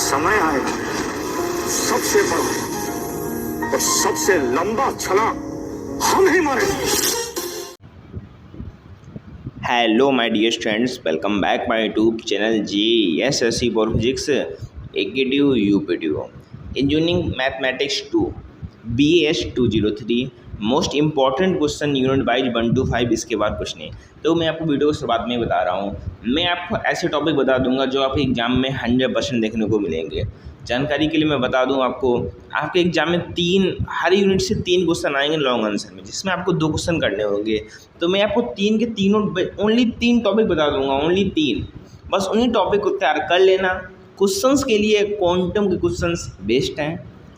समय आएगा, सबसे बड़ा और सबसे लंबा छलांग हम ही मारेंगे। Hello my dear students, welcome back my YouTube channel GSSC for physics एकेटिव यूपीटीओ engineering mathematics 2 BS 203 most important question unit wise 1 to 5। इसके बाद कुछ नहीं। तो मैं आपको वीडियो की शुरुआत में बता रहा हूँ, मैं आपको ऐसे टॉपिक बता दूंगा जो आपके एग्जाम में 100% देखने को मिलेंगे। जानकारी के लिए मैं बता दूं आपको, आपके एग्जाम में हर यूनिट से 3 क्वेश्चन आएंगे लॉन्ग आंसर में, जिसमें आपको 2 क्वेश्चन करने होंगे। तो मैं आपको 3 के तीनों ओनली 3 टॉपिक बता दूंगा, ओनली 3। बस उन्हीं टॉपिक को तैयार कर लेना। क्वेश्चंस के लिए क्वांटम के क्वेश्चंस बेस्ट हैं,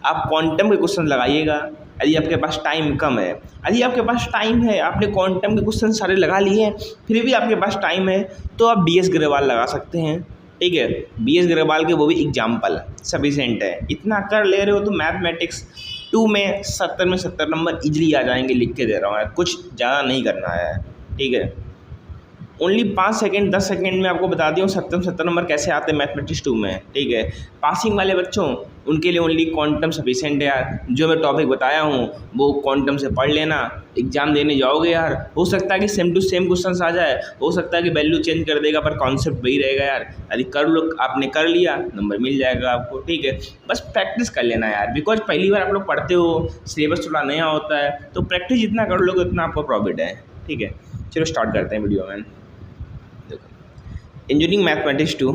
आप क्वांटम के क्वेश्चन लगाइएगा। यदि आपके पास टाइम कम है, यदि आपके पास टाइम है, आपने क्वांटम के क्वेश्चन सारे लगा लिए हैं, फिर भी आपके पास टाइम है, तो आप BS ग्रेवाल लगा सकते हैं। ठीक है, BS ग्रेवाल के वो भी एग्जाम्पल सफिशेंट है। इतना कर ले रहे हो तो मैथमेटिक्स 2 में 70 नंबर इजीली आ जाएंगे। लिख के दे रहा हूँ यार, कुछ ज़्यादा नहीं करना है। ठीक है, ओनली 5 सेकेंड 10 सेकेंड में आपको बता दिया 70 नंबर कैसे आते हैं मैथमेटिक्स 2 में। ठीक है, पासिंग वाले बच्चों उनके लिए ओनली क्वांटम सफिशेंट है यार। जो मैं टॉपिक बताया हूँ वो क्वांटम से पढ़ लेना, एग्जाम देने जाओगे यार, हो सकता है कि सेम टू सेम क्वेश्चन आ जाए, हो सकता है कि वैल्यू चेंज कर देगा, पर कॉन्सेप्ट वही रहेगा यार। यदि कर लो, आपने कर लिया, नंबर मिल जाएगा आपको। ठीक है, बस प्रैक्टिस कर लेना यार, बिकॉज पहली बार आप लोग पढ़ते हो, सिलेबस थोड़ा नया होता है, तो प्रैक्टिस जितना कर लोगे उतना आपको प्रॉफिट है। ठीक है, चलो स्टार्ट करते हैं वीडियो में। Engineering mathematics 2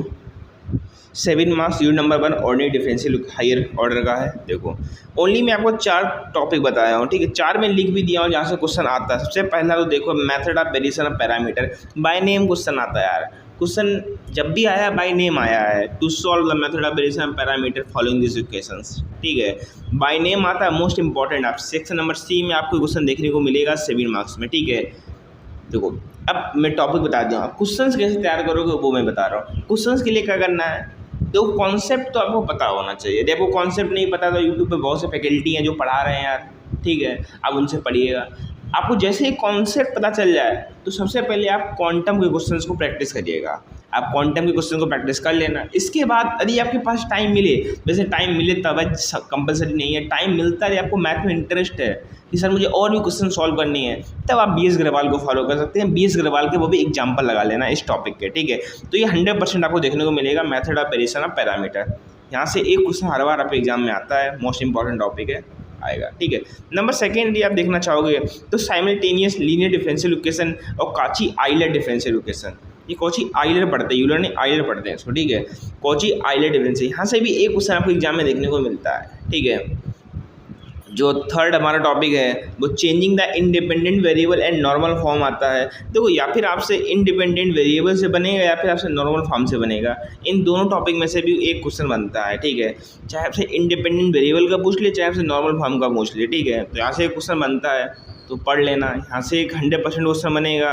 7 marks unit number 1 ordinary differential higher order का है। देखो, ओनली मैं आपको 4 टॉपिक बताया हूँ। ठीक है, 4 में लिख भी दिया हूँ जहाँ से क्वेश्चन आता है। सबसे पहला तो देखो, method of variation of parameter, bye name question आता है यार। क्वेश्चन जब भी आया बाय नेम आया है, to solve the method of variation of parameter following this equations. ठीक है, बाय नेम आता है, मोस्ट इंपॉर्टेंट। आप सेक्शन नंबर C में आपको क्वेश्चन देखने को मिलेगा 7 मार्क्स में। ठीक है, देखो अब मैं टॉपिक बता दूँ, आप क्वेश्चंस कैसे तैयार करोगे वो मैं बता रहा हूँ। क्वेश्चंस के लिए क्या करना है, तो कॉन्सेप्ट तो आपको पता होना चाहिए। यदि आपको कॉन्सेप्ट नहीं पता तो यूट्यूब पे बहुत से फैकल्टी हैं जो पढ़ा रहे हैं यार। ठीक है, आप उनसे पढ़िएगा। आपको जैसे ही कॉन्सेप्ट पता चल जाए तो सबसे पहले आप क्वांटम के क्वेश्चंस को प्रैक्टिस करिएगा। आप क्वांटम के क्वेश्चन को प्रैक्टिस कर लेना। इसके बाद यदि आपके पास टाइम मिले, वैसे टाइम मिले तब कंपलसरी नहीं है, टाइम मिलता है, आपको मैथ में इंटरेस्ट है कि सर मुझे और भी क्वेश्चन सॉल्व करनी है, तब आप BS ग्रेवाल को फॉलो कर सकते हैं। BS ग्रेवाल के वो भी एग्जाम्पल लगा लेना इस टॉपिक के। ठीक है, तो ये 100% आपको देखने को मिलेगा, method of variation of parameter. यहाँ से एक क्वेश्चन हर बार आपके एग्जाम में आता है, मोस्ट इंपॉर्टेंट टॉपिक है, आएगा। ठीक है, नंबर सेकेंड यदि आप देखना चाहोगे तो साइमल्टेनियस लीनियर डिफरेंशियल इक्वेशन और कॉची आइलर डिफरेंशियल इक्वेशन। ये कॉची आइलर पढ़ते हैं, यूलर ने आइलर पढ़ते हैं इसको। ठीक है, कॉची आइलर डिफरेंशियल, यहाँ से भी एक क्वेश्चन आपको एग्जाम में देखने को मिलता है। ठीक है, जो थर्ड हमारा टॉपिक है वो changing the independent variable and normal form आता है। देखो, या फिर आपसे इंडिपेंडेंट वेरिएबल से बनेगा या फिर आपसे नॉर्मल फॉर्म से बनेगा। इन दोनों टॉपिक में से भी एक क्वेश्चन बनता है। ठीक है, चाहे आपसे इंडिपेंडेंट वेरिएबल का पूछ ले, चाहे आपसे नॉर्मल फॉर्म का पूछ ले। ठीक है, तो यहाँ से एक क्वेश्चन बनता है तो पढ़ लेना। यहाँ से एक 100% क्वेश्चन बनेगा,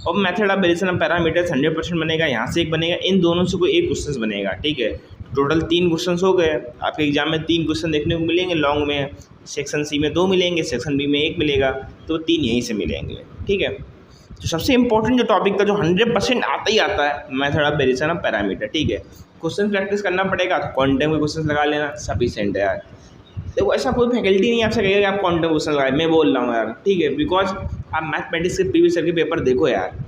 और method of variation of parameters 100% बनेगा। यहाँ से एक बनेगा, इन दोनों से कोई एक क्वेश्चन बनेगा। ठीक है, टोटल 3 क्वेश्चन हो गए। आपके एग्जाम में 3 क्वेश्चन देखने को मिलेंगे लॉन्ग में, सेक्शन C में 2 मिलेंगे, सेक्शन B में 1 मिलेगा, तो 3 यहीं से मिलेंगे। ठीक है, तो सबसे इंपॉर्टेंट जो टॉपिक था, जो 100% आता ही आता है, method of variation of parameter. ठीक है, क्वेश्चन प्रैक्टिस करना पड़ेगा, तो क्वांटम के क्वेश्चन लगा लेना, सफिशिएंट है यार। देखो, ऐसा कोई फैकल्टी नहीं आपसे कहेगा कि आप क्वांटम क्वेश्चन लगाए, मैं बोल रहा हूँ यार। ठीक है, बिकॉज आप मैथमेटिक्स के प्रीवियस ईयर के पेपर देखो यार,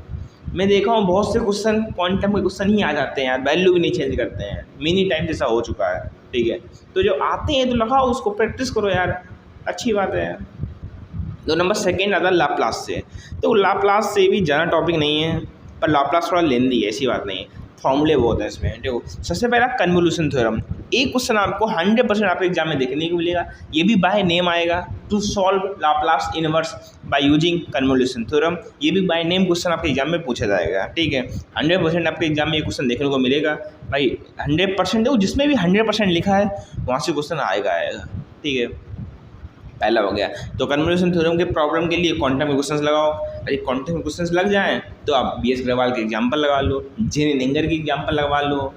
मैं देखा हूँ बहुत से क्वेश्चन क्वांटम के क्वेश्चन ही आ जाते हैं यार, वैल्यू भी नहीं चेंज करते हैं। मिनी टाइम जैसा हो चुका है। ठीक है, तो जो आते हैं तो लगाओ, उसको प्रैक्टिस करो यार, अच्छी बात है। तो नंबर सेकेंड आता है लाप्लास से। तो लाप्लास से भी ज़्यादा टॉपिक नहीं है, पर लाप्लास थोड़ा लेंदी है, ऐसी बात नहीं है, फॉर्मूले बहुत हैं इसमें। देखो, सबसे पहला कन्वोल्यूशन थ्योरम, एक क्वेश्चन आपको 100% आपके एग्जाम में देखने को मिलेगा। ये भी बाय नेम आएगा, to solve Laplace inverse by using convolution theorem. ये भी बाय नेम क्वेश्चन आपके एग्जाम में पूछा जाएगा। ठीक है, 100% आपके एग्जाम में ये क्वेश्चन देखने को मिलेगा भाई। 100% देखो, जिसमें भी 100% लिखा है वहाँ से क्वेश्चन आएगा। ठीक है, पहला हो गया। तो कन्वोल्यूशन थ्योरम के प्रॉब्लम के लिए क्वांटम के क्वेश्चंस लगाओ। अरे क्वांटम के क्वेश्चंस लग जाएं तो आप BS ग्रेवाल के एग्जाम्पल लगा लो, जेने नेंगर की एग्जाम्पल लगवा लो।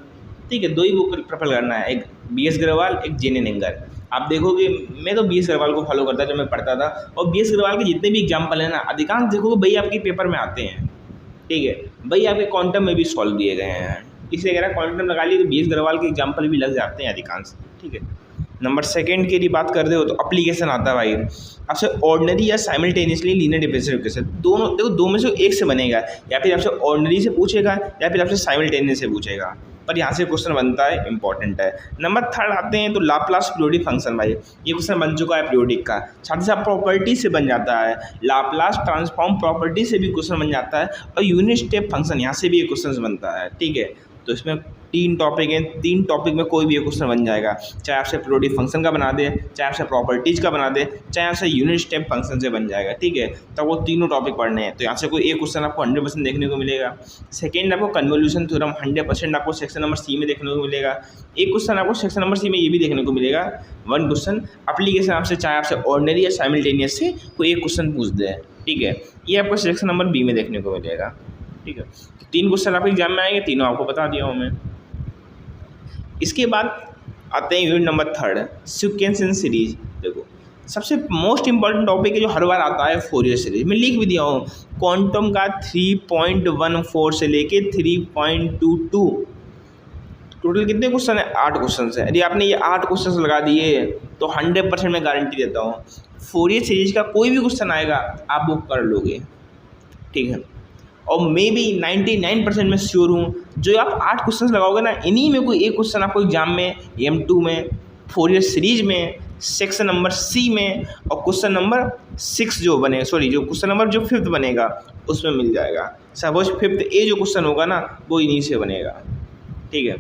ठीक है, 2 ही बुक प्रेफर करना है, एक BS ग्रेवाल, एक जेने नेंगर। आप देखोगे, मैं तो BS ग्रेवाल को फॉलो करता जब मैं पढ़ता था, और BS ग्रेवाल के जितने भी एग्जाम्पल हैं ना, अधिकांश देखोगे भाई आपके पेपर में आते हैं। ठीक है, भाई आपके क्वांटम में भी सॉल्व दिए गए हैं। इसलिए अगर क्वांटम लगा लिए तो BS अग्रवाल के एग्जाम्पल भी लग जाते हैं अधिकांश, ठीक है। नंबर सेकंड की यदि बात करते हो तो एप्लीकेशन आता है भाई आपसे ऑर्डिनरी या साइमल्टेनियसली लीनियर डिफरेंशियल इक्वेशन, दोनों देखो, दो में से एक से बनेगा, या फिर आपसे ऑर्डिनरी से पूछेगा या फिर आपसे साइमल्टेनियस से पूछेगा, पर यहाँ से क्वेश्चन बनता है, इंपॉर्टेंट है। नंबर थर्ड आते हैं तो लाप्लास पीरियोडिक फंक्शन, भाई ये क्वेश्चन बन चुका है पीरियोडिक का, साथ ही साथ प्रॉपर्टी से बन जाता है, लाप्लास ट्रांसफॉर्म प्रॉपर्टी से भी क्वेश्चन बन जाता है, और यूनिट स्टेप फंक्शन यहाँ से भी ये क्वेश्चन बनता है, ठीक है। तो इसमें 3 टॉपिक हैं, 3 टॉपिक में कोई भी एक क्वेश्चन बन जाएगा, चाहे आपसे पीरियोडिक फंक्शन का बना दे, चाहे आपसे प्रॉपर्टीज़ का बना दे, चाहे आपसे यूनिट स्टेप फंक्शन से बन जाएगा, ठीक है। तो वो तीनों टॉपिक पढ़ने हैं, तो यहाँ से कोई एक क्वेश्चन आपको 100% देखने को मिलेगा। सेकेंड आपको कन्वोल्यूशन थ्योरम 100% आपको सेक्शन नंबर सी में देखने को मिलेगा। एक क्वेश्चन आपको सेक्शन नंबर सी में ये भी देखने को मिलेगा, 1 क्वेश्चन एप्लीकेशन आपसे, चाहे आपसे ऑर्डिनरी या साइमल्टेनियस से कोई एक क्वेश्चन पूछ दे, ठीक है। ये आपको सेक्शन नंबर बी में देखने को मिलेगा, ठीक है। 3 क्वेश्चन आपके एग्जाम में आएंगे, तीनों आपको बता दिया हूँ मैं। इसके बाद आते हैं unit number 3 sequence in series. देखो सबसे मोस्ट इंपॉर्टेंट टॉपिक है जो हर बार आता है, फोरियर सीरीज। मैं लिख भी दिया हूँ, क्वांटम का 3.14 से लेके 3.22, टोटल कितने क्वेश्चन है? 8 क्वेश्चन है। यदि आपने ये 8 क्वेश्चन लगा दिए तो 100% मैं गारंटी देता हूँ फोरियर सीरीज का कोई भी क्वेश्चन आएगा आप वो कर लोगे, ठीक है। और मे बी 99% मैं श्योर हूँ जो आप 8 क्वेश्चन लगाओगे ना, इन्हीं में कोई एक क्वेश्चन आपको एग्जाम में M2 में, फोरियर सीरीज में, सेक्शन नंबर सी में, और क्वेश्चन नंबर 6 जो बनेगा, सॉरी जो क्वेश्चन नंबर जो 5th बनेगा उसमें मिल जाएगा। सपोज 5th A जो क्वेश्चन होगा ना वो इन्हीं से बनेगा, ठीक है।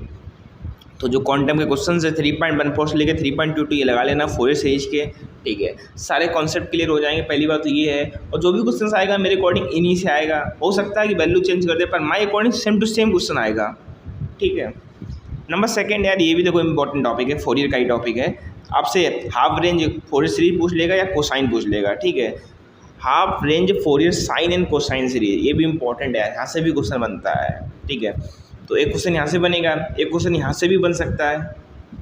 तो जो क्वांटम के क्वेश्चन है 3.14 से लेकर 3.22 ये लगा लेना फोरियर सीरीज के, ठीक है। सारे कॉन्सेप्ट क्लियर हो जाएंगे, पहली बात तो ये है। और जो भी क्वेश्चन आएगा मेरे अकॉर्डिंग इन्हीं से आएगा, हो सकता है कि वैल्यू चेंज कर दे, पर my according same to same question आएगा, ठीक है। नंबर सेकंड यार, ये भी देखो इंपॉर्टेंट टॉपिक है, फोरियर का ही टॉपिक है। आपसे हाफ रेंज फोरियर सीरीज पूछ लेगा या कोसाइन पूछ लेगा, ठीक है। Half range Fourier sine and cosine series, ये भी इंपॉर्टेंट है, यहाँ से भी क्वेश्चन बनता है, ठीक है। तो एक क्वेश्चन यहाँ से बनेगा, एक क्वेश्चन यहाँ से भी बन सकता है,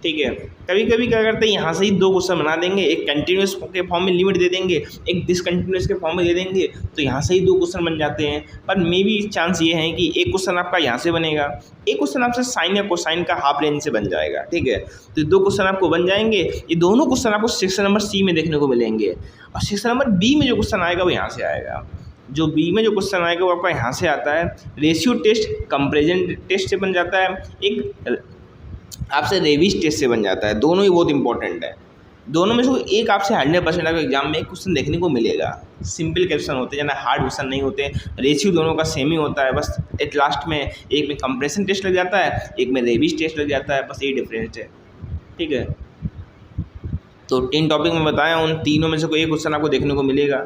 ठीक है। कभी कभी क्या करते हैं, यहाँ से ही 2 क्वेश्चन बना देंगे, एक कंटिन्यूस के फॉर्म में लिमिट दे देंगे, एक डिसकंटिन्यूस के फॉर्म में दे देंगे, तो यहाँ से ही 2 क्वेश्चन बन जाते हैं। पर मे भी चांस ये है कि एक क्वेश्चन आपका यहाँ से बनेगा, एक क्वेश्चन आपसे साइन या कोसाइन का हाफ रेंज से बन जाएगा, ठीक है। तो 2 क्वेश्चन आपको बन जाएंगे, ये दोनों क्वेश्चन आपको सेक्शन नंबर सी में देखने को मिलेंगे, और सेक्शन नंबर बी में जो क्वेश्चन आएगा वो यहाँ से आएगा। जो बी में जो क्वेश्चन आएगा वो आपका यहाँ से आता है, रेशियो टेस्ट कंपैरिजन टेस्ट से बन जाता है, एक आपसे रेविस टेस्ट से बन जाता है। दोनों ही बहुत इंपॉर्टेंट है, दोनों में से एक आपसे 100% आपके एग्जाम में एक क्वेश्चन देखने को मिलेगा। सिंपल क्वेश्चन होते हैं, ज़्यादा हार्ड क्वेश्चन नहीं होते, रेशियो दोनों का सेम ही होता है, बस एट लास्ट में एक में कंप्रेशन टेस्ट लग जाता है, एक में रेविस टेस्ट लग जाता है, बस यही डिफरेंस है, ठीक है। तो 3 टॉपिक में बताया, उन तीनों में से कोई एक क्वेश्चन आपको देखने को मिलेगा,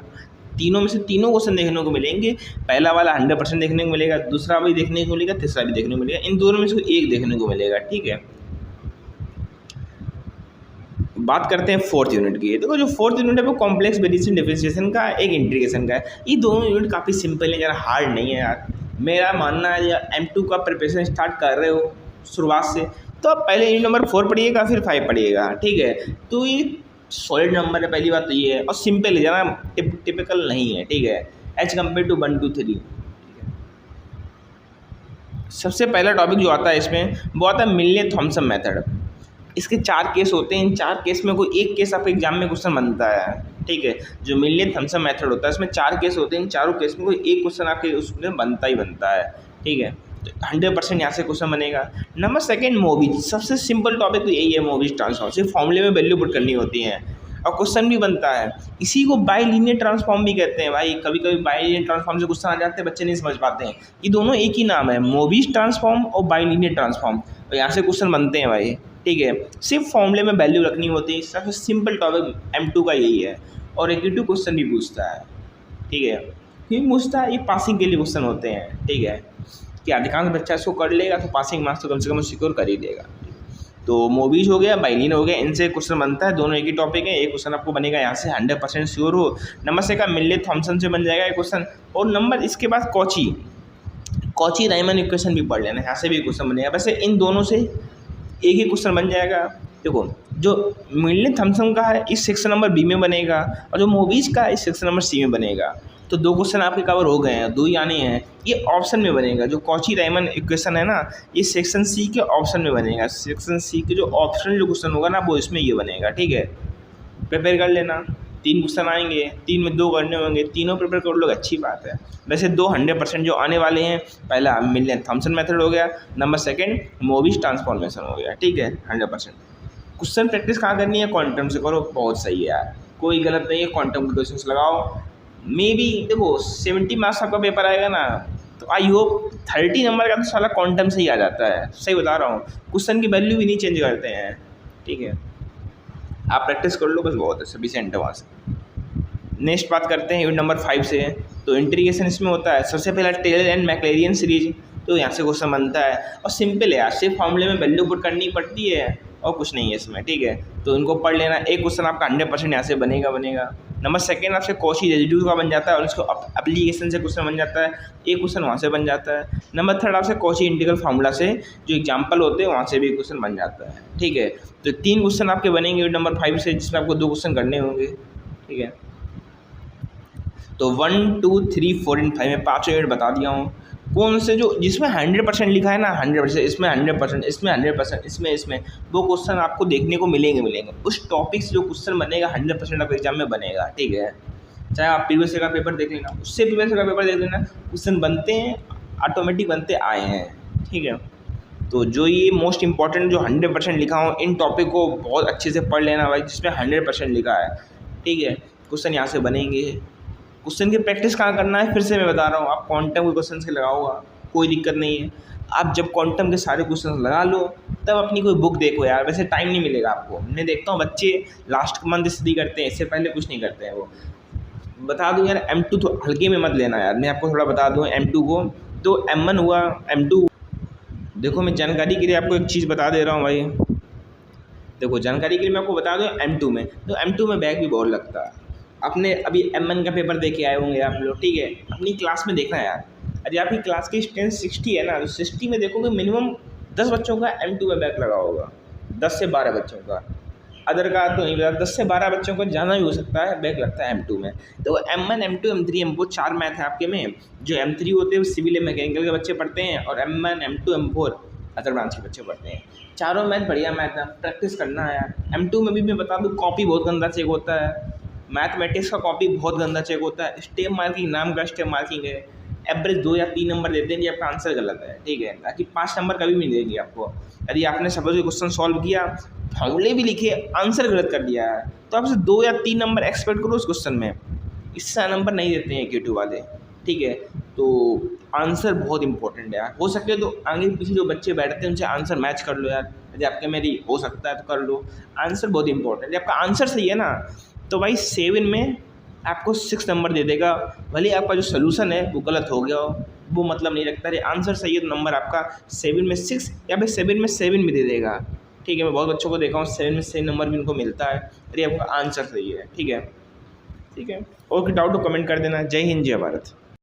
तीनों में से तीनों क्वेश्चन देखने को मिलेंगे। पहला वाला 100% देखने को मिलेगा, दूसरा भी देखने को मिलेगा, तीसरा भी देखने को मिलेगा, इन दोनों में से एक देखने को मिलेगा, ठीक है। बात करते हैं 4th यूनिट की। देखो जो 4th यूनिट है वो कॉम्प्लेक्स वेरिएशन डिफरेंशिएशन का एक इंटीग्रेशन का है। ये दोनों यूनिट काफ़ी सिंपल है, ज़्यादा हार्ड नहीं है यार। मेरा मानना है या M2 का प्रिपरेशन स्टार्ट कर रहे हो शुरुआत से, तो आप पहले यूनिट नंबर 4 पढ़िएगा, फिर 5 पढ़िएगा, ठीक है। तो ये सॉलिड नंबर है, पहली बात तो ये है, और सिंपल है, ज़्यादा टिपिकल नहीं है, ठीक है, एज कम्पेयर टू 1 2 3। सबसे पहला टॉपिक जो आता है इसमें वो आता है मिलने थॉमसन मेथड। इसके 4 केस होते हैं, इन 4 केस में कोई एक केस आपके एग्जाम में क्वेश्चन बनता है, ठीक है। जो मिलने थॉमसन मेथड होता है इसमें 4 केस होते हैं, इन चारों केस में कोई एक क्वेश्चन आपके उसमें बनता ही बनता है, ठीक है। तो 100% यहाँ से क्वेश्चन बनेगा। नंबर सेकंड मोबिज, सबसे सिंपल टॉपिक तो यही है, मोबिज ट्रांसफॉर्म। सिर्फ फॉर्मूले में वैल्यू पुट करनी होती है और क्वेश्चन भी बनता है। इसी को बाइलिनियर ट्रांसफॉर्म भी कहते हैं भाई। कभी कभी बाइलिनियर ट्रांसफॉर्म से क्वेश्चन आ जाते हैं, बच्चे नहीं समझ पाते हैं। ये दोनों एक ही नाम है, मोबिज ट्रांसफॉर्म और बाइलिनियर ट्रांसफॉर्म, और यहाँ से क्वेश्चन बनते हैं भाई, ठीक है। सिर्फ फॉर्मूले में वैल्यू रखनी होती है। सबसे सिंपल टॉपिक M2 का यही है, और रेक्टिव क्वेश्चन भी पूछता है, ठीक है। क्यों पूछता है? ये पासिंग के लिए क्वेश्चन होते हैं, ठीक है, कि अधिकांश बच्चा इसको कर लेगा तो पासिंग मार्क्स तो कम से कम सिक्योर कर ही देगा। तो मोबिज हो गया, बाइलिनियर हो गया, इनसे क्वेश्चन बनता है, दोनों एक ही टॉपिक है। एक क्वेश्चन आपको बनेगा यहाँ से 100% श्योर हो। नंबर से का मिलने थॉमसन से बन जाएगा एक क्वेश्चन, और नंबर इसके बाद कॉची राइमन इक्वेशन भी पढ़ लेना, यहाँ से भी क्वेश्चन बनेगा। वैसे इन दोनों से एक ही क्वेश्चन बन जाएगा। देखो जो मिलने थॉमसन का है इस सेक्शन नंबर बी में बनेगा, और जो मोबिज का है इस सेक्शन नंबर सी में बनेगा। तो 2 क्वेश्चन आपके कवर हो गए हैं, 2 ही आने हैं। ये ऑप्शन में बनेगा, जो कॉची रायमन इक्वेशन है ना, ये सेक्शन सी के ऑप्शन में बनेगा। सेक्शन सी के जो ऑप्शनल जो क्वेश्चन होगा ना, वो इसमें ये बनेगा, ठीक है। प्रिपेयर कर लेना, 3 क्वेश्चन आएंगे, 3 में 2 करने होंगे, तीनों प्रिपेयर कर लोगे, अच्छी बात है। वैसे 2 100% जो आने वाले हैं, पहला मिलियन थॉमसन मेथड हो गया, नंबर सेकंड मोबिस ट्रांसफॉर्मेशन हो गया, ठीक है, 100%। क्वेश्चन प्रैक्टिस कहाँ करनी है? क्वांटम से करो, बहुत सही है यार, कोई गलत नहीं है। क्वांटम के क्वेश्चन लगाओ, मे बी देखो 70 मार्क्स आपका पेपर आएगा ना, तो आई होप 30 नंबर का तो साला क्वांटम से ही आ जाता है, सही बता रहा हूँ। क्वेश्चन की वैल्यू भी नहीं चेंज करते हैं, ठीक है। आप प्रैक्टिस कर लो बस, बहुत है, सफिशिएंट है वहाँ से। नेक्स्ट बात करते हैं यूनिट नंबर 5 से। तो इंटीग्रेशन इसमें होता है, सबसे पहला टेलर एंड मैक्लेरियन सीरीज, तो यहाँ से क्वेश्चन बनता है और सिंपल है यार, सिर्फ फॉर्मूले में वैल्यू पुट करनी पड़ती है और कुछ नहीं है इसमें, ठीक है। तो इनको पढ़ लेना, एक क्वेश्चन आपका 100% यहाँ से बनेगा। नंबर सेकंड आपसे कॉची रेजिड्यू का बन जाता है और इसको एप्लीकेशन से क्वेश्चन बन जाता है, एक क्वेश्चन वहाँ से बन जाता है। नंबर थर्ड आपसे कॉची इंटीग्रल फार्मूला से जो एग्जाम्पल होते हैं वहाँ से भी क्वेश्चन बन जाता है, ठीक है। तो 3 क्वेश्चन आपके बनेंगे यूनिट नंबर 5 से, जिसमें आपको 2 क्वेश्चन करने होंगे, ठीक है। तो 1, 2, 3, 4 एंड 5 में 5 यूनिट बता दिया हूँ। कौन से जो जिसमें 100% लिखा है ना, 100%, इसमें 100%, इसमें 100%, इसमें वो क्वेश्चन आपको देखने को मिलेंगे। उस टॉपिक से जो क्वेश्चन बनेगा 100% आपके एग्जाम में बनेगा, ठीक है। चाहे आप प्रीवियस ईयर का पेपर देख लेना, उससे प्रीवियस ईयर का पेपर देख लेना, क्वेश्चन बनते हैं, ऑटोमेटिक बनते आए हैं, ठीक है। तो जो ये मोस्ट इंपॉर्टेंट जो 100% लिखा हो, इन टॉपिक को बहुत अच्छे से पढ़ लेना भाई, जिसमें 100% लिखा है, ठीक है। क्वेश्चन यहाँ से बनेंगे। क्वेश्चन की प्रैक्टिस कहाँ करना है, फिर से मैं बता रहा हूँ, आप क्वांटम के क्वेश्चन से लगाओगा, कोई दिक्कत नहीं है। आप जब क्वांटम के सारे क्वेश्चन लगा लो, तब अपनी कोई बुक देखो यार, वैसे टाइम नहीं मिलेगा आपको। मैं देखता हूँ बच्चे लास्ट मंथ स्टडी करते हैं, इससे पहले कुछ नहीं करते हैं वो। बता दूँ यार, M2 तो हल्के में मत लेना यार, मैं आपको थोड़ा बता दूँ M2 को। तो M1 हुआ, M2 देखो, मैं जानकारी के लिए आपको एक चीज़ बता दे रहा हूँ भाई, देखो जानकारी के लिए मैं आपको बता दूँ, M2 में तो M2 में बैक भी बहुत लगता है। अपने अभी M1 का पेपर दे के आए होंगे आप लोग, ठीक है। अपनी क्लास में देखना यार, यदि आपकी क्लास की स्ट्रेंथ 60 है ना, तो 60 में देखोगे मिनिमम 10 बच्चों का M2 में बैक लगा होगा, 10 से 12 बच्चों का। अदर का तो नहीं पता, 10 से 12 बच्चों को ज़्यादा भी हो सकता है बैक लगता है M2 में। तो M1, M2, M3, M4 4 math है आपके में। जो M3 होते हैं वो सिविल या मैकेनिकल के बच्चे पढ़ते हैं, और M1, M2, M4 other branch के बच्चे पढ़ते हैं। चारों मैथ बढ़िया मैथ है, प्रैक्टिस करना है यार। M2 में भी मैं बता दूँ, कॉपी बहुत गंदा चेक होता है, मैथमेटिक्स का कॉपी बहुत गंदा चेक होता है। स्टेप मार्किंग नाम का स्टेप मार्किंग है, एवरेज 2 या 3 नंबर देते हैं कि आपका आंसर गलत है, ठीक है। ताकि 5 नंबर कभी भी नहीं देंगे आपको। यदि आपने सपोज क्वेश्चन सॉल्व किया, फॉर्मूले भी लिखे, आंसर गलत कर दिया है, तो आपसे 2 या 3 नंबर एक्सपेक्ट करो उस क्वेश्चन में, इससे नंबर नहीं देते हैं Q2 वाले, ठीक है। तो आंसर बहुत इंपॉर्टेंट है यार। हो सके तो आगे पीछे जो बच्चे बैठते हैं उनसे आंसर मैच कर लो यार, यदि आपके मेरी हो सकता है तो कर लो। आंसर बहुत इंपॉर्टेंट है, आपका आंसर सही है ना, तो भाई 7 में आपको 6 नंबर दे देगा। भले आपका जो सोल्यूशन है वो गलत हो गया हो, वो मतलब नहीं रखता। अरे आंसर सही है तो नंबर आपका 7 में 6 या फिर 7 में 7 भी दे देगा, ठीक है। मैं बहुत बच्चों को देखा हूँ 7 में 7 नंबर भी उनको मिलता है। अरे आपका आंसर सही है, ठीक है, ठीक है। और कोई डाउट तो कमेंट कर देना। जय हिंद, जय भारत।